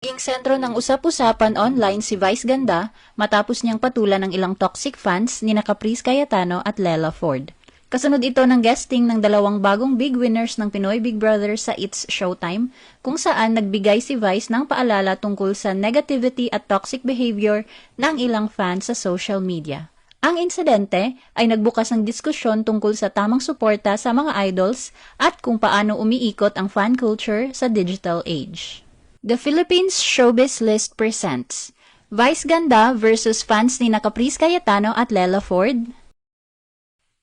Naging sentro ng usap-usapan online si Vice Ganda matapos niyang patulan ng ilang toxic fans ni Caprice Cayetano at Lela Ford. Kasunod ito ng guesting ng dalawang bagong big winners ng Pinoy Big Brother sa It's Showtime, kung saan nagbigay si Vice ng paalala tungkol sa negativity at toxic behavior ng ilang fans sa social media. Ang insidente ay nagbukas ng diskusyon tungkol sa tamang suporta sa mga idols at kung paano umiikot ang fan culture sa digital age. The Philippines Showbiz List presents Vice Ganda versus fans ni Caprice Cayetano at Lela Ford.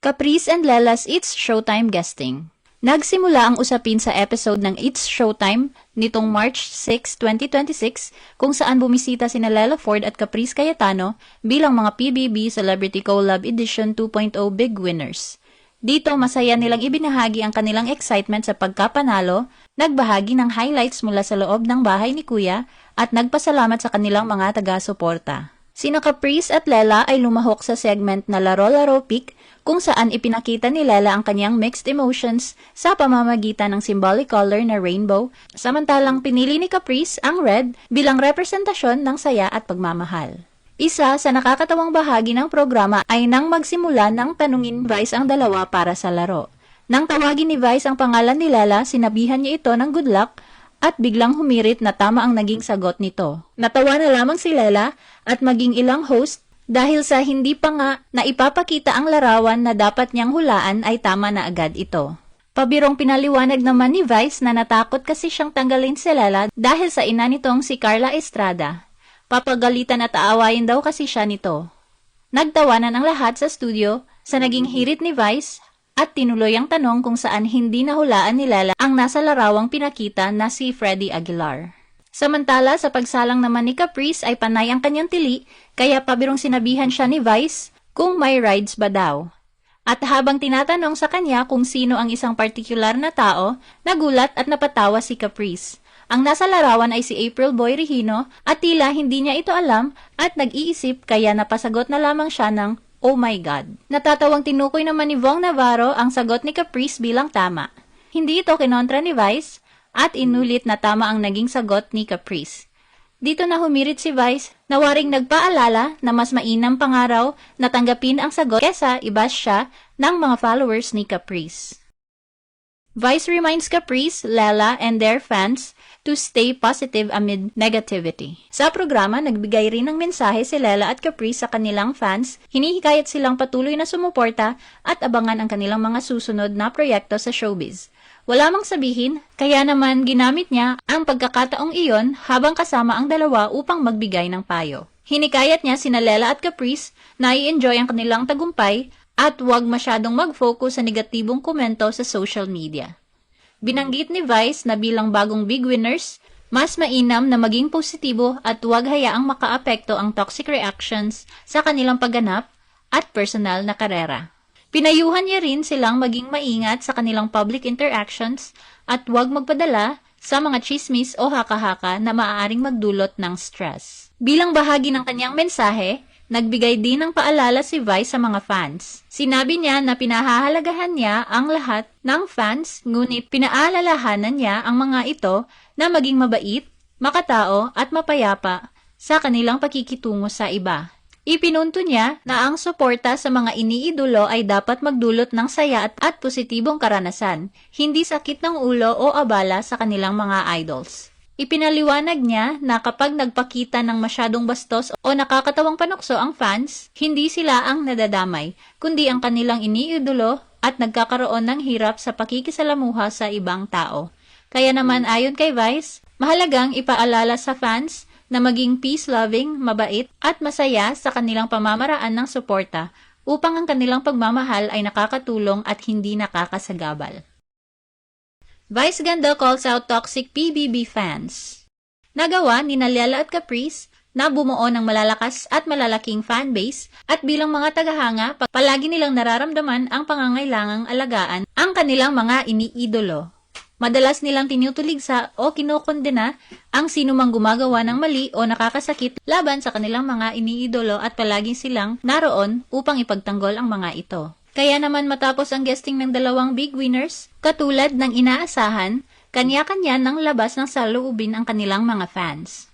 Caprice and Lela's It's Showtime guesting. Nagsimula ang usapin sa episode ng It's Showtime nitong March 6, 2026 kung saan bumisita sina Lela Ford at Caprice Cayetano bilang mga PBB Celebrity Collab Edition 2.0 Big Winners. Dito masaya nilang ibinahagi ang kanilang excitement sa pagkapanalo, nagbahagi ng highlights mula sa loob ng bahay ni Kuya at nagpasalamat sa kanilang mga taga-suporta. Sina Caprice at Lela ay lumahok sa segment na Laro-Laro Pick kung saan ipinakita ni Lela ang kanyang mixed emotions sa pamamagitan ng symbolic color na rainbow, samantalang pinili ni Caprice ang red bilang representasyon ng saya at pagmamahal. Isa sa nakakatawang bahagi ng programa ay nang magsimula ng tanungin Vice ang dalawa para sa laro. Nang tawagin ni Vice ang pangalan ni Lela, sinabihan niya ito ng good luck at biglang humirit na tama ang naging sagot nito. Natawa na lamang si Lela at maging ilang host dahil sa hindi pa nga na ipapakita ang larawan na dapat niyang hulaan ay tama na agad ito. Pabirong pinaliwanag naman ni Vice na natakot kasi siyang tanggalin si Lela dahil sa ina nitong si Carla Estrada. Papagalitan at aawayin daw kasi siya nito. Nagtawanan ang lahat sa studio sa naging hirit ni Vice at tinuloy ang tanong kung saan hindi nahulaan ni Lela ang nasa larawang pinakita na si Freddy Aguilar. Samantala, sa pagsalang naman ni Caprice ay panay ang kanyang tili, kaya pabirong sinabihan siya ni Vice kung may rides ba daw. At habang tinatanong sa kanya kung sino ang isang partikular na tao, nagulat at napatawa si Caprice. Ang nasa larawan ay si April Boy Regino at tila hindi niya ito alam at nag-iisip kaya napasagot na lamang siya ng "Oh my God." Natatawang tinukoy naman ni Vong Navarro ang sagot ni Caprice bilang tama. Hindi ito kinontra ni Vice at inulit na tama ang naging sagot ni Caprice. Dito na humirit si Vice na waring nagpaalala na mas mainam pangaraw na tanggapin ang sagot kesa ibash siya ng mga followers ni Caprice. Vice reminds Caprice, Lela, and their fans to stay positive amid negativity. Sa programa, nagbigay rin ng mensahe si Lela at Caprice sa kanilang fans, hinihikayat silang patuloy na sumuporta at abangan ang kanilang mga susunod na proyekto sa showbiz. Wala mang sabihin, kaya naman ginamit niya ang pagkakataong iyon habang kasama ang dalawa upang magbigay ng payo. Hinikayat niya sina Lela at Caprice na i-enjoy ang kanilang tagumpay at huwag masyadong mag-focus sa negatibong komento sa social media. Binanggit ni Vice na bilang bagong big winners, mas mainam na maging positibo at huwag hayaang makaapekto ang toxic reactions sa kanilang pagganap at personal na karera. Pinayuhan niya rin silang maging maingat sa kanilang public interactions at huwag magpadala sa mga chismis o haka-haka na maaaring magdulot ng stress. Bilang bahagi ng kanyang mensahe, nagbigay din ng paalala si Vice sa mga fans. Sinabi niya na pinahahalagahan niya ang lahat ng fans, ngunit pinaalalahanan niya ang mga ito na maging mabait, makatao at mapayapa sa kanilang pakikitungo sa iba. Ipinunto niya na ang suporta sa mga iniidolo ay dapat magdulot ng saya at positibong karanasan, hindi sakit ng ulo o abala sa kanilang mga idols. Ipinaliwanag niya na kapag nagpakita ng masyadong bastos o nakakatawang panukso ang fans, hindi sila ang nadadamay, kundi ang kanilang iniidolo at nagkakaroon ng hirap sa pakikisalamuha sa ibang tao. Kaya naman ayon kay Vice, mahalagang ipaalala sa fans na maging peace-loving, mabait at masaya sa kanilang pamamaraan ng suporta upang ang kanilang pagmamahal ay nakakatulong at hindi nakakasagabal. Vice Ganda calls out toxic PBB fans. Nagawa ni Lela at Caprice na bumuo ng malalakas at malalaking fanbase at bilang mga tagahanga, palagi nilang nararamdaman ang pangangailangang alagaan ang kanilang mga iniidolo. Madalas nilang tinutuligsa o kinokondena ang sinumang gumagawa ng mali o nakakasakit laban sa kanilang mga iniidolo at palagi silang naroon upang ipagtanggol ang mga ito. Kaya naman matapos ang guesting ng dalawang big winners, katulad ng inaasahan, kanya-kanya nang labas ng saloobin ang kanilang mga fans.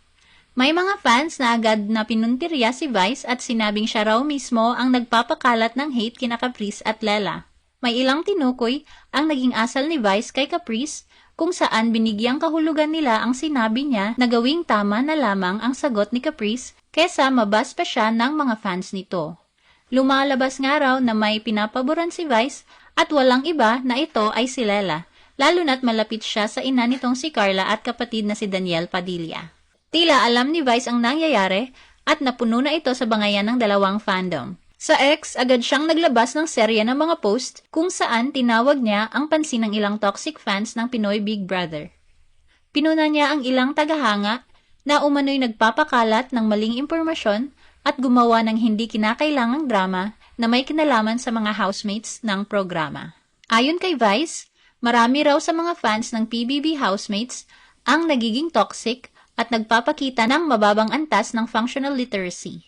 May mga fans na agad na pinuntirya si Vice at sinabing siya raw mismo ang nagpapakalat ng hate kina Caprice at Lela. May ilang tinukoy ang naging asal ni Vice kay Caprice kung saan binigyang kahulugan nila ang sinabi niya na gawing tama na lamang ang sagot ni Caprice kesa mabas pa siya ng mga fans nito. Lumalabas nga raw na may pinapaboran si Vice at walang iba na ito ay si Lela, lalo na't malapit siya sa ina nitong si Carla at kapatid na si Daniel Padilla. Tila alam ni Vice ang nangyayari at napuno na ito sa bangayan ng dalawang fandom. Sa X, agad siyang naglabas ng serye ng mga post kung saan tinawag niya ang pansin ng ilang toxic fans ng Pinoy Big Brother. Pinuna niya ang ilang tagahanga na umano'y nagpapakalat ng maling impormasyon at gumawa ng hindi kinakailangang drama na may kinalaman sa mga housemates ng programa. Ayon kay Vice, marami raw sa mga fans ng PBB housemates ang nagiging toxic at nagpapakita ng mababang antas ng functional literacy.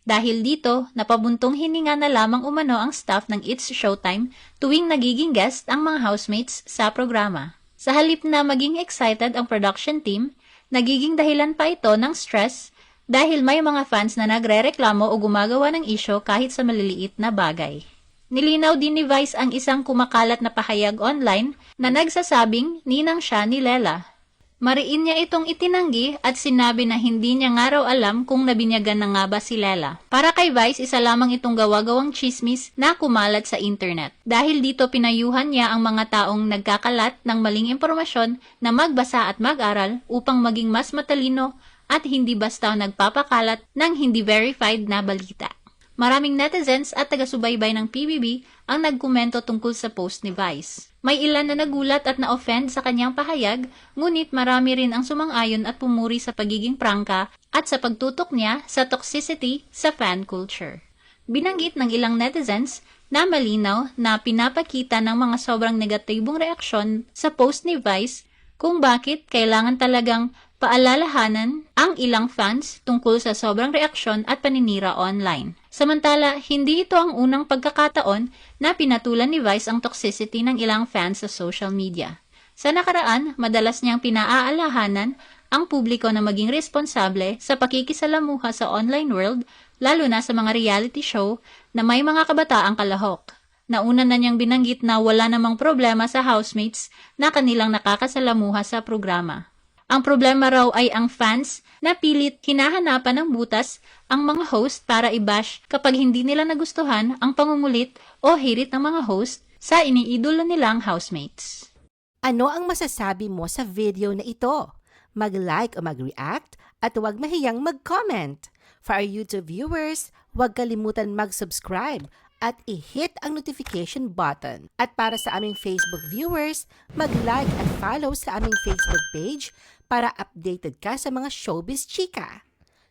Dahil dito, napabuntong hininga na lamang umano ang staff ng It's Showtime tuwing nagiging guest ang mga housemates sa programa. Sa halip na maging excited ang production team, nagiging dahilan pa ito ng stress dahil may mga fans na nagrereklamo o gumagawa ng isyo kahit sa maliliit na bagay. Nilinaw din ni Vice ang isang kumakalat na pahayag online na nagsasabing ninang siya ni Lela. Mariin niya itong itinanggi at sinabi na hindi niya nga raw alam kung nabinyagan na nga ba si Lela. Para kay Vice, isa lamang itong gawa-gawang chismis na kumalat sa internet. Dahil dito pinayuhan niya ang mga taong nagkakalat ng maling impormasyon na magbasa at mag-aral upang maging mas matalino at hindi basta nagpapakalat ng hindi verified na balita. Maraming netizens at taga-subaybay ng PBB ang nagkomento tungkol sa post ni Vice. May ilan na nagulat at na-offend sa kanyang pahayag, ngunit marami rin ang sumang-ayon at pumuri sa pagiging prangka at sa pagtutok niya sa toxicity sa fan culture. Binanggit ng ilang netizens na malinaw na pinapakita ng mga sobrang negatibong reaksyon sa post ni Vice kung bakit kailangan talagang paalalahanan ang ilang fans tungkol sa sobrang reaksyon at paninira online. Samantala, hindi ito ang unang pagkakataon na pinatulan ni Vice ang toxicity ng ilang fans sa social media. Sa nakaraan, madalas niyang pinaaalahanan ang publiko na maging responsable sa pakikisalamuha sa online world, lalo na sa mga reality show na may mga kabataang kalahok. Nauna na niyang binanggit na wala namang problema sa housemates na kanilang nakakasalamuha sa programa. Ang problema raw ay ang fans na pilit hinahanapan ng butas ang mga host para i-bash kapag hindi nila nagustuhan ang pangungulit o hirit ng mga host sa iniidolo nilang housemates. Ano ang masasabi mo sa video na ito? Mag-like o mag-react at huwag mahiyang mag-comment. For our YouTube viewers, huwag kalimutan mag-subscribe at i-hit ang notification button. At para sa aming Facebook viewers, mag-like at follow sa aming Facebook page para updated ka sa mga showbiz chika.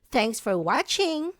Thanks for watching!